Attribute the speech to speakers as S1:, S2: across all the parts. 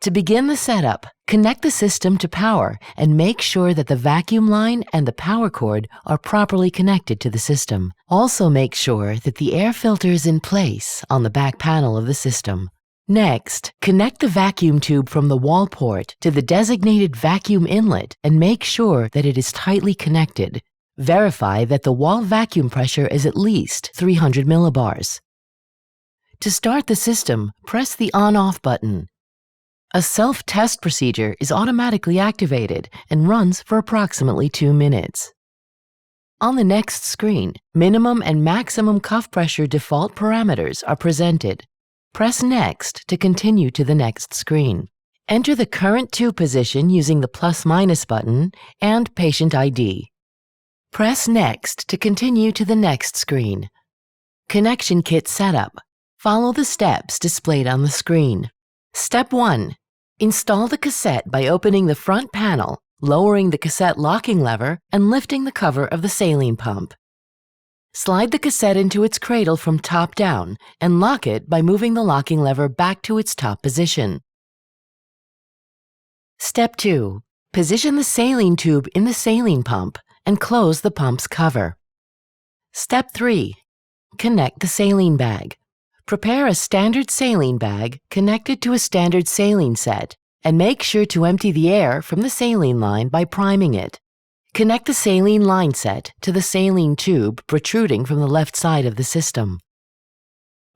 S1: To begin the setup, connect the system to power and make sure that the vacuum line and the power cord are properly connected to the system. Also make sure that the air filter is in place on the back panel of the system. Next, connect the vacuum tube from the wall port to the designated vacuum inlet and make sure that it is tightly connected. Verify that the wall vacuum pressure is at least 300 millibars. To start the system, press the on-off button. A self-test procedure is automatically activated and runs for approximately 2 minutes. On the next screen, minimum and maximum cuff pressure default parameters are presented. Press Next to continue to the next screen. Enter the current tube position using the plus-minus button and patient ID. Press Next to continue to the next screen. Connection kit setup. Follow the steps displayed on the screen. Step 1. Install the cassette by opening the front panel, lowering the cassette locking lever, and lifting the cover of the saline pump. Slide the cassette into its cradle from top down and lock it by moving the locking lever back to its top position. Step 2. Position the saline tube in the saline pump and close the pump's cover. Step 3. Connect the saline bag. Prepare a standard saline bag connected to a standard saline set and make sure to empty the air from the saline line by priming it. Connect the saline line set to the saline tube protruding from the left side of the system.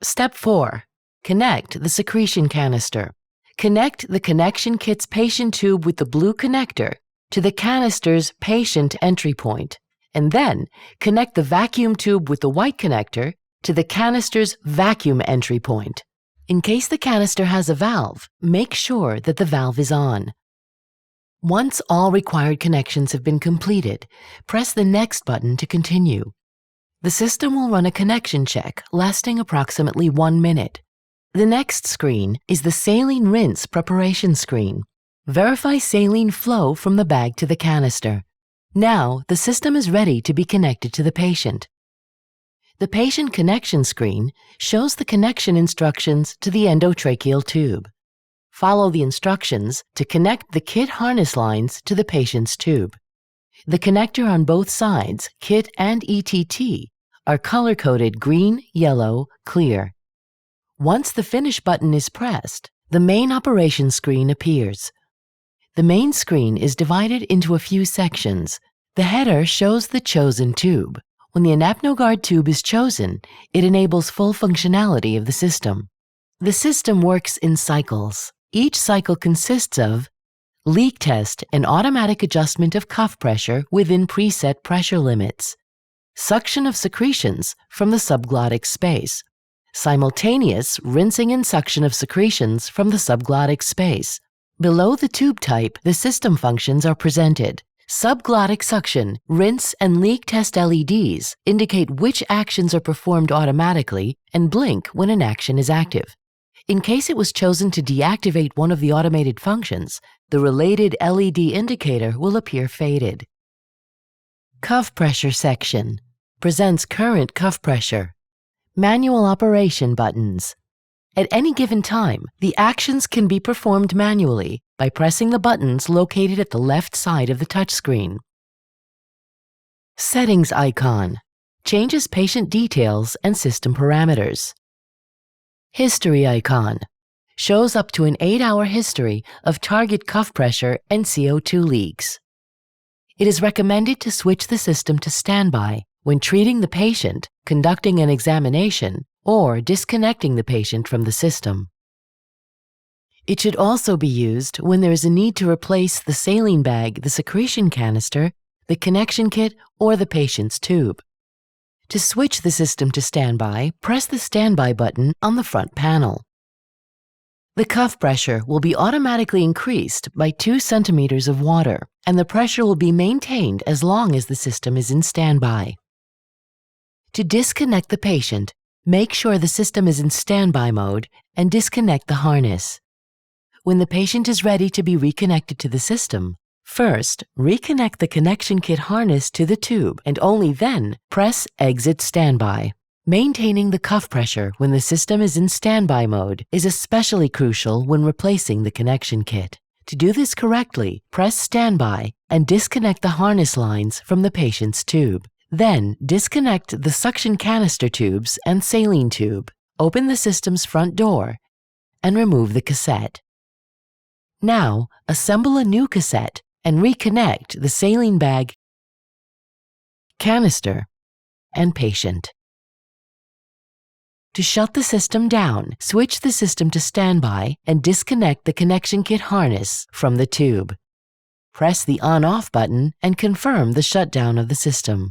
S1: Step 4. Connect the secretion canister. Connect the connection kit's patient tube with the blue connector to the canister's patient entry point, and then connect the vacuum tube with the white connector to the canister's vacuum entry point. In case the canister has a valve, make sure that the valve is on. Once all required connections have been completed, press the Next button to continue. The system will run a connection check lasting approximately 1 minute. The next screen is the saline rinse preparation screen. Verify saline flow from the bag to the canister. Now, the system is ready to be connected to the patient. The patient connection screen shows the connection instructions to the endotracheal tube. Follow the instructions to connect the kit harness lines to the patient's tube. The connector on both sides, kit and ETT, are color-coded green, yellow, clear. Once the Finish button is pressed, the main operation screen appears. The main screen is divided into a few sections. The header shows the chosen tube. When the AnapnoGuard tube is chosen, it enables full functionality of the system. The system works in cycles. Each cycle consists of leak test and automatic adjustment of cuff pressure within preset pressure limits, suction of secretions from the subglottic space, simultaneous rinsing and suction of secretions from the subglottic space. Below the tube type, the system functions are presented. Subglottic suction, rinse, and leak test LEDs indicate which actions are performed automatically and blink when an action is active. In case it was chosen to deactivate one of the automated functions, the related LED indicator will appear faded. Cuff pressure section presents current cuff pressure. Manual operation buttons. At any given time, the actions can be performed manually by pressing the buttons located at the left side of the touchscreen. Settings icon changes patient details and system parameters. History icon shows up to an 8-hour history of target cuff pressure and CO2 leaks. It is recommended to switch the system to standby when treating the patient, conducting an examination, or disconnecting the patient from the system. It should also be used when there is a need to replace the saline bag, the secretion canister, the connection kit, or the patient's tube. To switch the system to standby, press the standby button on the front panel. The cuff pressure will be automatically increased by 2 centimeters of water, and the pressure will be maintained as long as the system is in standby. To disconnect the patient, make sure the system is in standby mode and disconnect the harness. When the patient is ready to be reconnected to the system, first reconnect the connection kit harness to the tube and only then press Exit Standby. Maintaining the cuff pressure when the system is in standby mode is especially crucial when replacing the connection kit. To do this correctly, press standby and disconnect the harness lines from the patient's tube. Then, disconnect the suction canister tubes and saline tube. Open the system's front door and remove the cassette. Now, assemble a new cassette and reconnect the saline bag, canister, and patient. To shut the system down, switch the system to standby and disconnect the connection kit harness from the tube. Press the on-off button and confirm the shutdown of the system.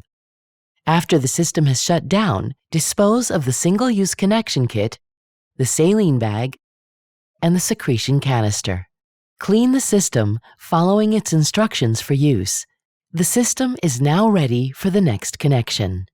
S1: After the system has shut down, dispose of the single-use connection kit, the saline bag, and the secretion canister. Clean the system following its instructions for use. The system is now ready for the next connection.